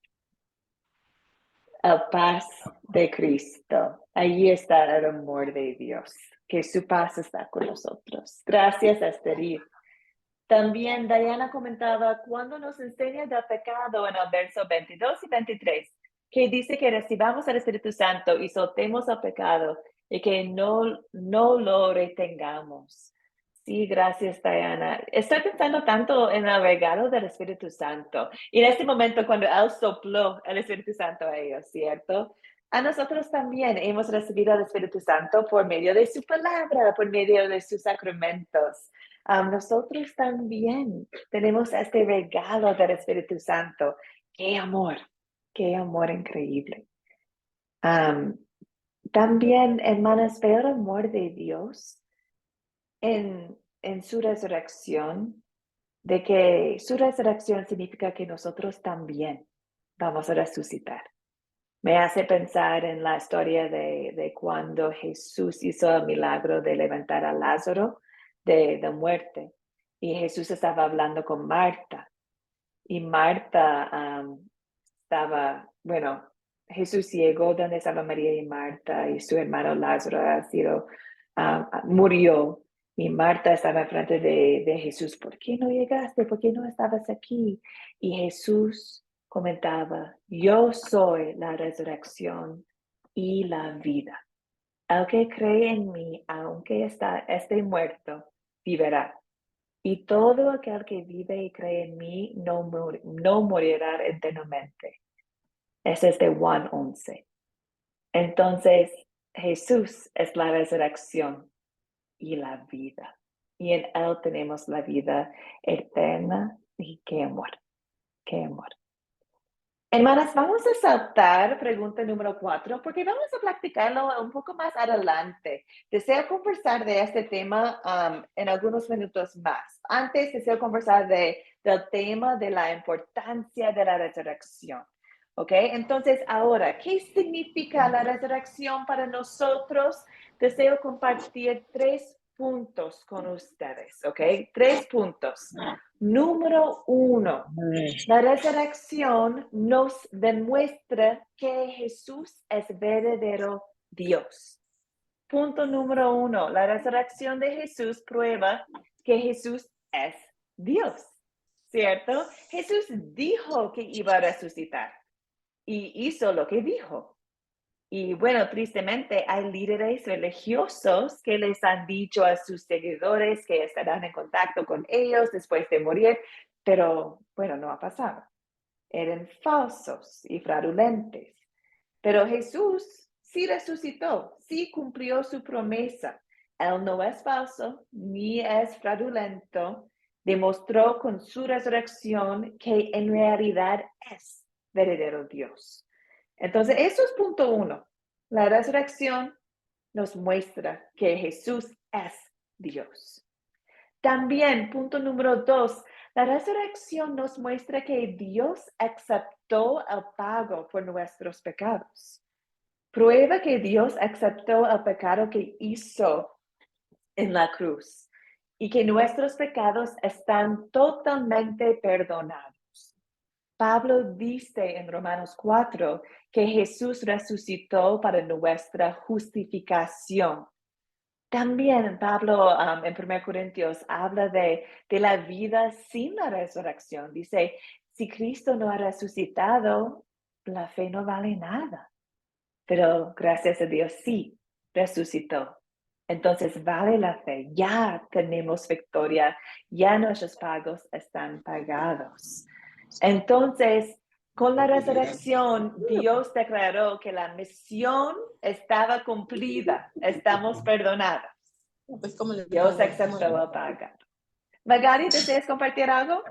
El paz de Cristo. Allí está el amor de Dios. Que su paz está con nosotros. Gracias, Esther. También Diana comentaba cuando nos enseña del pecado en el verso 22 y 23, que dice que recibamos el Espíritu Santo y soltemos el pecado y que no lo retengamos. Sí, gracias, Diana. Estoy pensando tanto en el regalo del Espíritu Santo. Y en este momento, cuando Él sopló el Espíritu Santo a ellos, ¿cierto? A nosotros también hemos recibido el Espíritu Santo por medio de su palabra, por medio de sus sacramentos. Nosotros también tenemos este regalo del Espíritu Santo. ¡Qué amor increíble! También, hermanas, veo el amor de Dios en su resurrección, de que su resurrección significa que nosotros también vamos a resucitar. Me hace pensar en la historia de cuando Jesús hizo el milagro de levantar a Lázaro de muerte. Y Jesús estaba hablando con Marta. Y Marta Jesús llegó donde estaba María y Marta, y su hermano Lázaro murió. Y Marta estaba frente de Jesús. ¿Por qué no llegaste? ¿Por qué no estabas aquí? Y Jesús comentaba: yo soy la resurrección y la vida. El que cree en mí, aunque esté muerto, vivirá. Y todo aquel que vive y cree en mí no morirá eternamente. Ese es de Juan 11. Entonces, Jesús es la resurrección y la vida. Y en Él tenemos la vida eterna. Y qué amor, qué amor. Hermanas, vamos a saltar pregunta número 4 porque vamos a practicarlo un poco más adelante. Deseo conversar de este tema en algunos minutos más. Antes deseo conversar del tema de la importancia de la resurrección. ¿Ok? Entonces, ahora, ¿qué significa la resurrección para nosotros? Deseo compartir 3 puntos con ustedes. ¿Ok? 3 puntos. Número 1. La resurrección nos demuestra que Jesús es verdadero Dios. Punto número 1. La resurrección de Jesús prueba que Jesús es Dios. ¿cierto? Jesús dijo que iba a resucitar y hizo lo que dijo. Y bueno, tristemente hay líderes religiosos que les han dicho a sus seguidores que estarán en contacto con ellos después de morir, pero bueno, no ha pasado. Eran falsos y fraudulentos. Pero Jesús sí resucitó, sí cumplió su promesa. Él no es falso ni es fraudulento. Demostró con su resurrección que en realidad es verdadero Dios. Entonces, eso es punto 1. La resurrección nos muestra que Jesús es Dios. También, punto número 2, la resurrección nos muestra que Dios aceptó el pago por nuestros pecados. Prueba que Dios aceptó el pecado que hizo en la cruz y que nuestros pecados están totalmente perdonados. Pablo dice en Romanos 4 que Jesús resucitó para nuestra justificación. También Pablo en 1 Corintios habla de la vida sin la resurrección. Dice, si Cristo no ha resucitado, la fe no vale nada. Pero gracias a Dios sí resucitó. Entonces vale la fe. Ya tenemos victoria. Ya nuestros pagos están pagados. Entonces, con la resurrección, Dios declaró que la misión estaba cumplida. Estamos perdonados. Pues, ¿cómo le Dios pongo? aceptó el pago. Magali, ¿deseas compartir algo?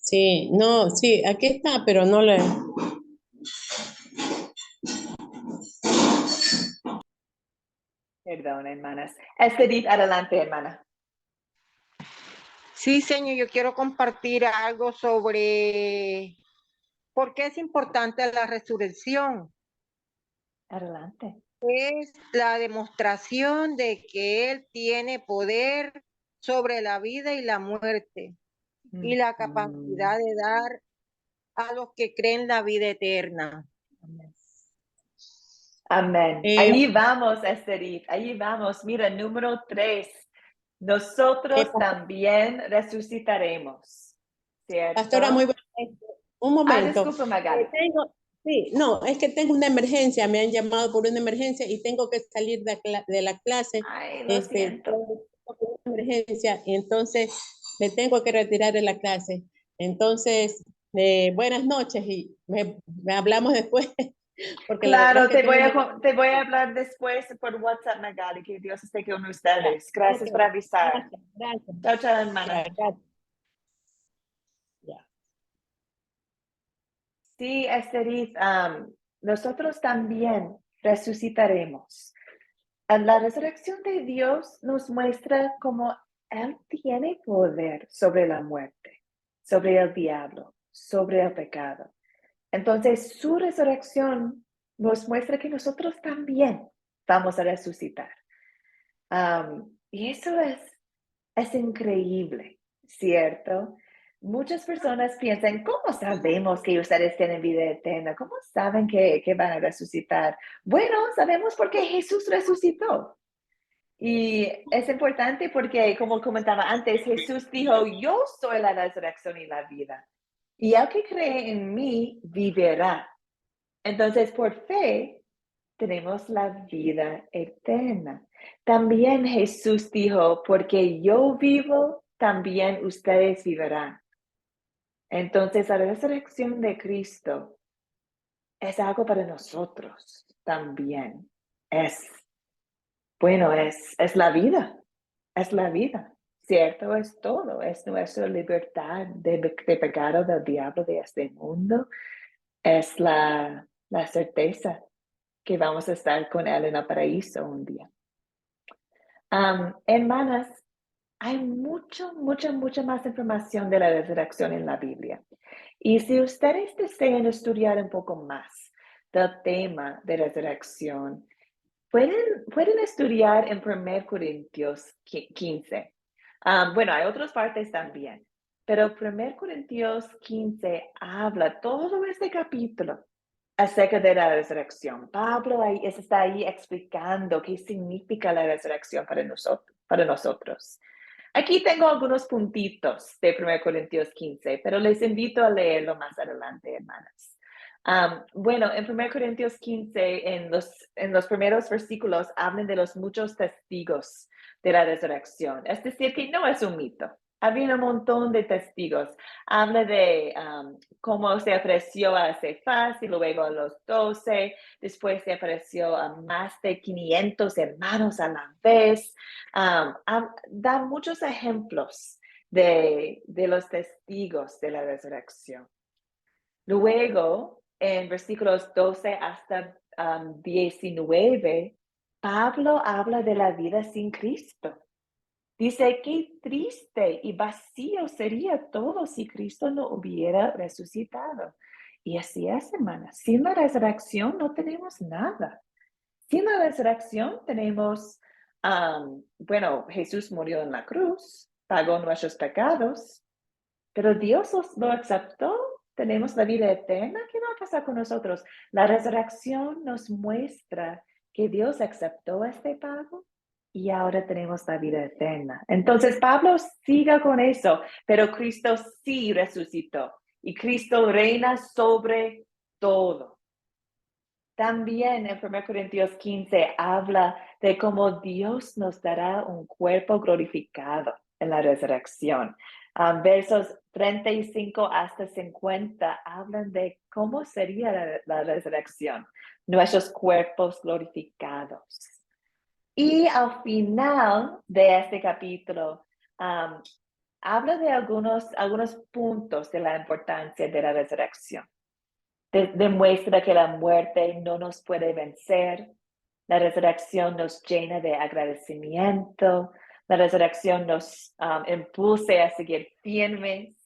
Sí, no, sí, aquí está, pero no le... Perdón, hermanas. Esther, adelante, hermana. Sí, señor, yo quiero compartir algo sobre por qué es importante la resurrección. Adelante. Es la demostración de que Él tiene poder sobre la vida y la muerte y la capacidad de dar a los que creen la vida eterna. Amén. Ahí vamos, Esther. Ahí vamos. Mira, número 3. Nosotros también resucitaremos. ¿Cierto? Pastora, muy buena. Un momento. Disculpa, Magali. Sí, no, es que tengo una emergencia, me han llamado por una emergencia y tengo que salir de la clase. Ay, lo siento. Tengo una emergencia y entonces me tengo que retirar de la clase. Entonces, buenas noches y me hablamos después. Porque Claro, la verdad te voy a hablar después por WhatsApp, Magali. Que Dios esté con ustedes. Gracias por avisar. Gracias. Chao, chao, hermana. Sí, Esther, nosotros también resucitaremos. La resurrección de Dios nos muestra cómo Él tiene poder sobre la muerte, sobre el diablo, sobre el pecado. Entonces, su resurrección nos muestra que nosotros también vamos a resucitar. Y eso es increíble, ¿cierto? Muchas personas piensan, ¿cómo sabemos que ustedes tienen vida eterna? ¿Cómo saben que van a resucitar? Bueno, sabemos porque Jesús resucitó. Y es importante porque, como comentaba antes, Jesús dijo, yo soy la resurrección y la vida. Y el que cree en mí vivirá. Entonces, por fe, tenemos la vida eterna. También Jesús dijo, porque yo vivo, también ustedes vivirán. Entonces, la resurrección de Cristo es algo para nosotros también. Bueno, es la vida, ¿cierto? Es todo, es nuestra libertad de pecado del diablo de este mundo. Es la certeza que vamos a estar con Él en el paraíso un día. Hermanas, hay mucha más información de la resurrección en la Biblia. Y si ustedes desean estudiar un poco más del tema de resurrección, pueden estudiar en 1 Corintios 15. Bueno, hay otras partes también, pero 1 Corintios 15 habla todo este capítulo acerca de la resurrección. Pablo está ahí explicando qué significa la resurrección para nosotros. para nosotros. Aquí tengo algunos puntitos de 1 Corintios 15, pero les invito a leerlo más adelante, hermanas. Bueno, en 1 Corintios 15, en los primeros versículos, hablan de los muchos testigos de la resurrección. Es decir, que no es un mito. Había un montón de testigos. Habla de cómo se ofreció a Cefas y luego a los 12. Después se ofreció a más de 500 hermanos a la vez. Da muchos ejemplos de los testigos de la resurrección. Luego, en versículos 12 hasta 19, Pablo habla de la vida sin Cristo. Dice, qué triste y vacío sería todo si Cristo no hubiera resucitado. Y así es, hermanas. Sin la resurrección no tenemos nada. Sin la resurrección tenemos, bueno, Jesús murió en la cruz, pagó nuestros pecados, pero Dios lo aceptó. Tenemos la vida eterna. ¿Qué va a pasar con nosotros? La resurrección nos muestra que Dios aceptó este pago y ahora tenemos la vida eterna. Entonces, Pablo siga con eso, pero Cristo sí resucitó y Cristo reina sobre todo. También en 1 Corintios 15 habla de cómo Dios nos dará un cuerpo glorificado en la resurrección. Versos 35 hasta 50 hablan de cómo sería la resurrección, nuestros cuerpos glorificados. Y al final de este capítulo, habla de algunos puntos de la importancia de la resurrección. Demuestra que la muerte no nos puede vencer. La resurrección nos llena de agradecimiento. La resurrección nos impulsa a seguir firmes.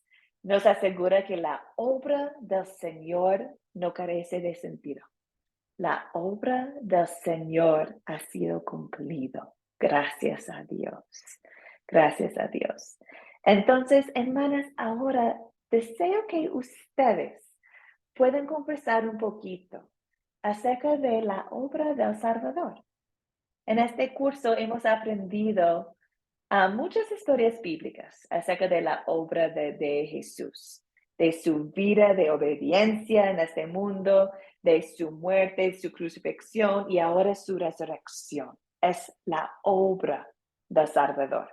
Nos asegura que la obra del Señor no carece de sentido. La obra del Señor ha sido cumplido. Gracias a Dios. Gracias a Dios. Entonces, hermanas, ahora deseo que ustedes pueden conversar un poquito acerca de la obra del Salvador. En este curso hemos aprendido muchas historias bíblicas acerca de la obra de Jesús, de su vida de obediencia en este mundo, de su muerte, su crucifixión y ahora su resurrección. Es la obra del Salvador.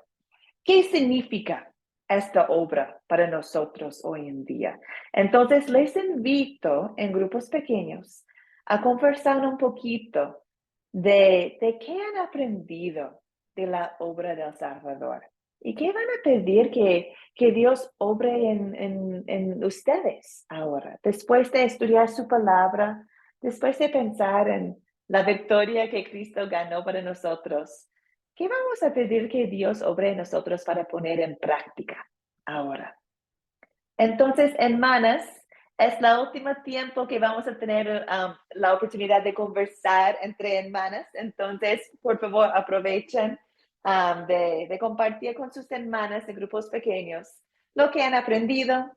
¿Qué significa esta obra para nosotros hoy en día? Entonces, les invito en grupos pequeños a conversar un poquito de qué han aprendido de la obra del Salvador y qué van a pedir que Dios obre en ustedes ahora, después de estudiar su palabra, después de pensar en la victoria que Cristo ganó para nosotros. ¿Qué vamos a pedir que Dios obre en nosotros para poner en práctica ahora? Entonces, hermanas, es la última tiempo que vamos a tener la oportunidad de conversar entre hermanas. Entonces, por favor, aprovechen de compartir con sus hermanas en grupos pequeños lo que han aprendido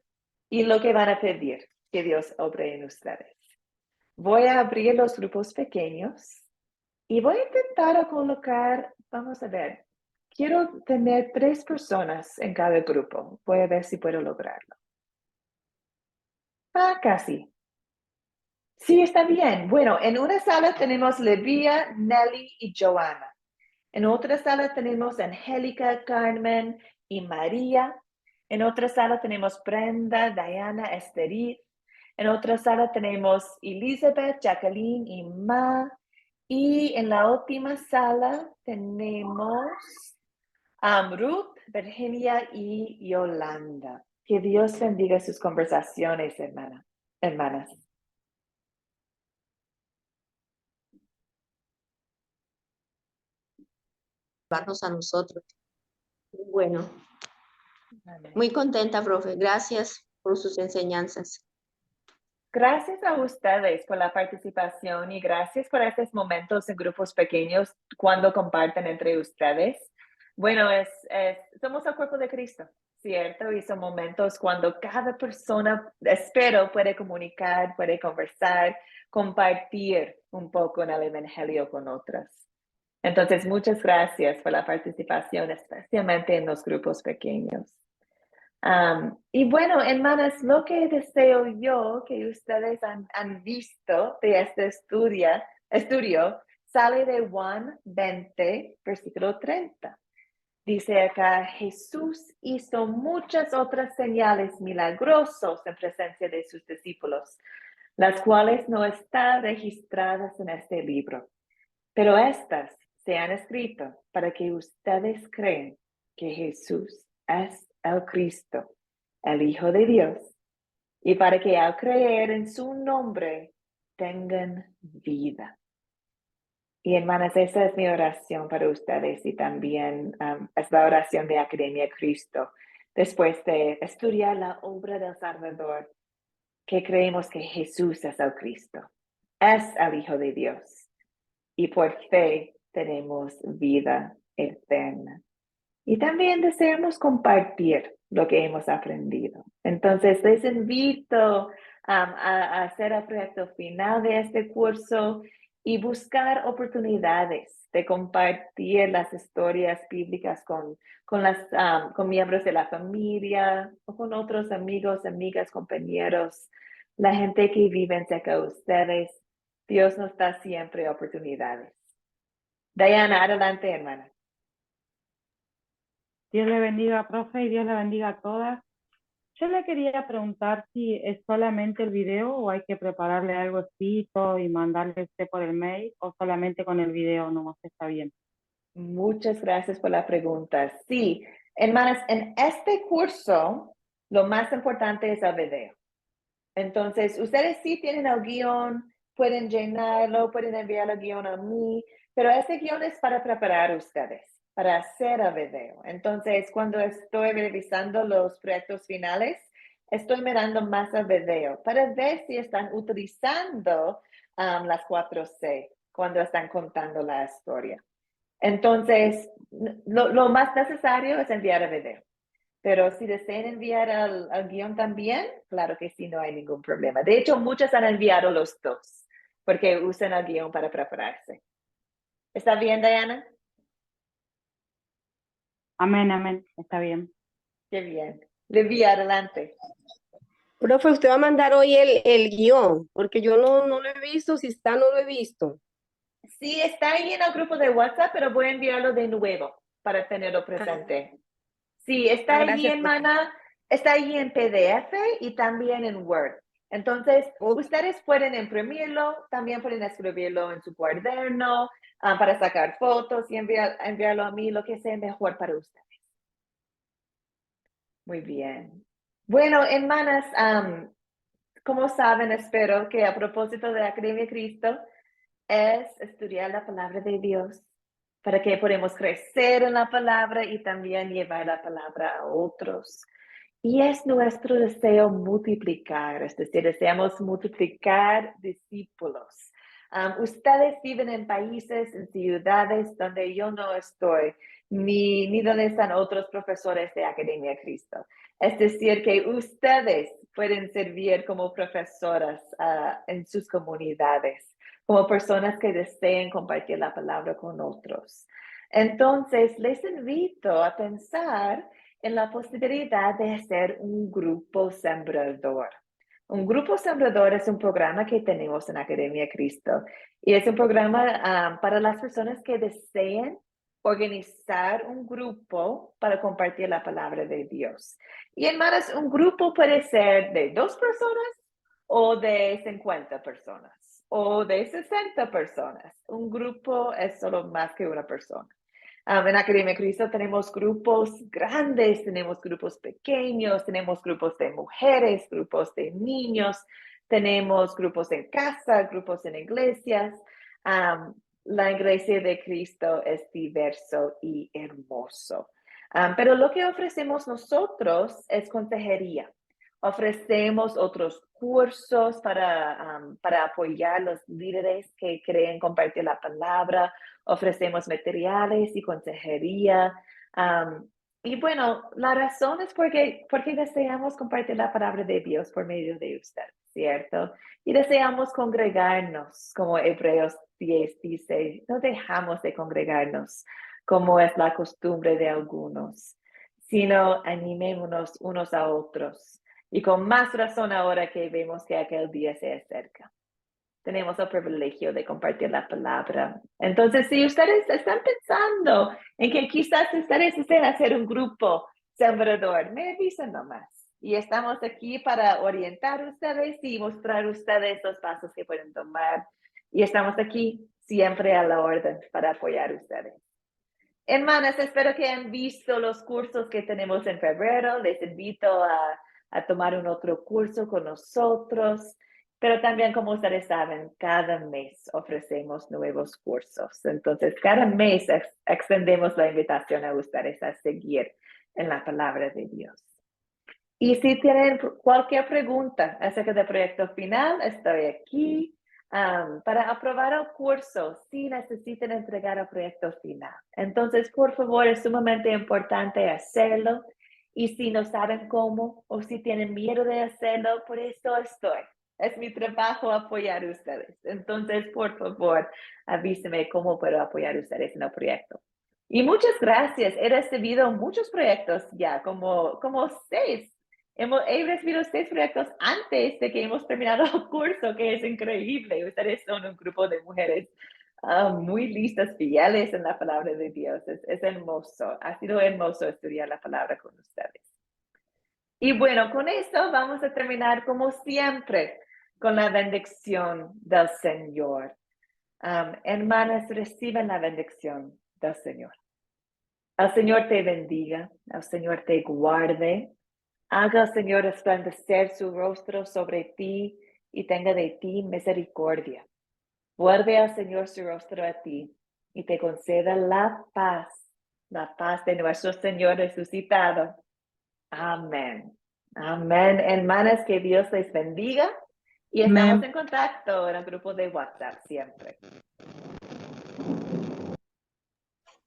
y lo que van a pedir que Dios obre en ustedes. Voy a abrir los grupos pequeños y voy a intentar colocar, vamos a ver, quiero tener 3 personas en cada grupo. Voy a ver si puedo lograrlo. Casi. Sí, está bien. Bueno, en una sala tenemos Levia, Nelly y Joana. En otra sala tenemos Angélica, Carmen y María. En otra sala tenemos Brenda, Diana, Esterid. En otra sala tenemos Elizabeth, Jacqueline y Ma. Y en la última sala tenemos Ruth, Virginia y Yolanda. Que Dios bendiga sus conversaciones, hermanas. A nosotros. Bueno, muy contenta, profe. Gracias por sus enseñanzas. Gracias a ustedes por la participación y gracias por estos momentos en grupos pequeños cuando comparten entre ustedes. Bueno, somos el cuerpo de Cristo, ¿cierto? Y son momentos cuando cada persona, espero, puede comunicar, puede conversar, compartir un poco en el Evangelio con otras. Entonces, muchas gracias por la participación, especialmente en los grupos pequeños. Y bueno, hermanas, lo que deseo yo que ustedes han visto de este estudio sale de Juan 20, versículo 30. Dice acá, Jesús hizo muchas otras señales milagrosas en presencia de sus discípulos, las cuales no están registradas en este libro. Pero estas se han escrito para que ustedes creen que Jesús es el Cristo, el Hijo de Dios, y para que al creer en su nombre tengan vida. Y hermanas, esa es mi oración para ustedes y también es la oración de Academia Cristo. Después de estudiar la obra del Salvador, que creemos que Jesús es el Cristo, es el Hijo de Dios. Y por fe tenemos vida eterna. Y también deseamos compartir lo que hemos aprendido. Entonces, les invito a hacer el proyecto final de este curso y buscar oportunidades de compartir las historias bíblicas con miembros de la familia o con otros amigos, amigas, compañeros, la gente que vive cerca de ustedes. Dios nos da siempre oportunidades. Diana, adelante, hermana. Dios le bendiga, profe, y Dios le bendiga a todas. Yo le quería preguntar si es solamente el video o hay que prepararle algo escrito y mandarle a usted por el mail, o solamente con el video nomás está bien. Muchas gracias por la pregunta. Sí, hermanas, en este curso lo más importante es el video. Entonces, ustedes sí tienen el guión, pueden llenarlo, pueden enviar el guión a mí, pero este guión es para preparar a ustedes, para hacer el video. Entonces, cuando estoy revisando los proyectos finales, estoy mirando más el video para ver si están utilizando las 4C cuando están contando la historia. Entonces, lo más necesario es enviar el video. Pero si desean enviar al guión también, claro que sí, no hay ningún problema. De hecho, muchos han enviado los dos, porque usan el guión para prepararse. ¿Está bien, Diana? Amén, amén, está bien. Qué bien. Levi, adelante. Profe, usted va a mandar hoy el guión, porque yo no lo he visto, si está, no lo he visto. Sí, está ahí en el grupo de WhatsApp, pero voy a enviarlo de nuevo para tenerlo presente. Sí, está ahí, gracias, hermana. Está ahí en PDF y también en Word. Entonces, ustedes pueden imprimirlo, también pueden escribirlo en su cuaderno para sacar fotos y enviarlo a mí, lo que sea mejor para ustedes. Muy bien. Bueno, hermanas, como saben, espero que a propósito de Academia Cristo es estudiar la palabra de Dios para que podamos crecer en la palabra y también llevar la palabra a otros. Y es nuestro deseo multiplicar, es decir, deseamos multiplicar discípulos. Ustedes viven en países, en ciudades donde yo no estoy, ni donde están otros profesores de Academia Cristo. Es decir, que ustedes pueden servir como profesoras en sus comunidades, como personas que deseen compartir la palabra con otros. Entonces, les invito a pensar en la posibilidad de hacer un grupo sembrador. Un grupo sembrador es un programa que tenemos en Academia Cristo y es un programa para las personas que deseen organizar un grupo para compartir la palabra de Dios. Y hermanas, un grupo puede ser de 2 personas o de 50 personas o de 60 personas. Un grupo es solo más que una persona. En Academia Cristo tenemos grupos grandes, tenemos grupos pequeños, tenemos grupos de mujeres, grupos de niños, tenemos grupos en casa, grupos en iglesias. La iglesia de Cristo es diverso y hermoso. Pero lo que ofrecemos nosotros es consejería. Ofrecemos otros cursos para apoyar a los líderes que creen compartir la palabra. Ofrecemos materiales y consejería. Y bueno, la razón es porque deseamos compartir la palabra de Dios por medio de ustedes. ¿cierto? Y deseamos congregarnos, como Hebreos 10 dice, no dejamos de congregarnos, como es la costumbre de algunos, sino animémonos unos a otros. Y con más razón ahora que vemos que aquel día se acerca. Tenemos el privilegio de compartir la palabra. Entonces, si ustedes están pensando en que quizás ustedes deseen hacer un grupo sembrador, me avisan nomás. Y estamos aquí para orientar a ustedes y mostrar a ustedes los pasos que pueden tomar. Y estamos aquí siempre a la orden para apoyar a ustedes. Hermanas, espero que han visto los cursos que tenemos en febrero. Les invito a tomar un otro curso con nosotros. Pero también, como ustedes saben, cada mes ofrecemos nuevos cursos. Entonces, cada mes extendemos la invitación a ustedes a seguir en la palabra de Dios. Y si tienen cualquier pregunta acerca del proyecto final, estoy aquí para aprobar el curso si necesitan entregar el proyecto final. Entonces, por favor, es sumamente importante hacerlo. Y si no saben cómo o si tienen miedo de hacerlo, por eso estoy. Es mi trabajo apoyar a ustedes. Entonces, por favor, avísenme cómo puedo apoyar a ustedes en el proyecto. Y muchas gracias. He recibido muchos proyectos ya, como 6. He recibido 6 proyectos antes de que hemos terminado el curso, que es increíble. Ustedes son un grupo de mujeres muy listas, fieles en la palabra de Dios. Es hermoso. Ha sido hermoso estudiar la palabra con ustedes. Y bueno, con esto vamos a terminar como siempre con la bendición del Señor. Hermanas, reciben la bendición del Señor. El Señor te bendiga, el Señor te guarde. Haga el Señor resplandecer su rostro sobre ti y tenga de ti misericordia. Vuelve al Señor su rostro a ti y te conceda la paz de nuestro Señor resucitado. Amén. Amén. Hermanas, que Dios les bendiga y estamos en contacto en el grupo de WhatsApp siempre.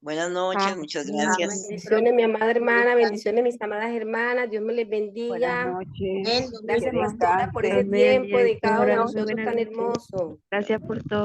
Buenas noches, muchas gracias. Bendiciones, mi amada hermana, bendiciones, mis amadas hermanas, Dios me les bendiga. Buenas noches. Gracias, Que pastora, por ese descansen. tiempo dedicado a nosotros tan hermoso. Gracias por todo.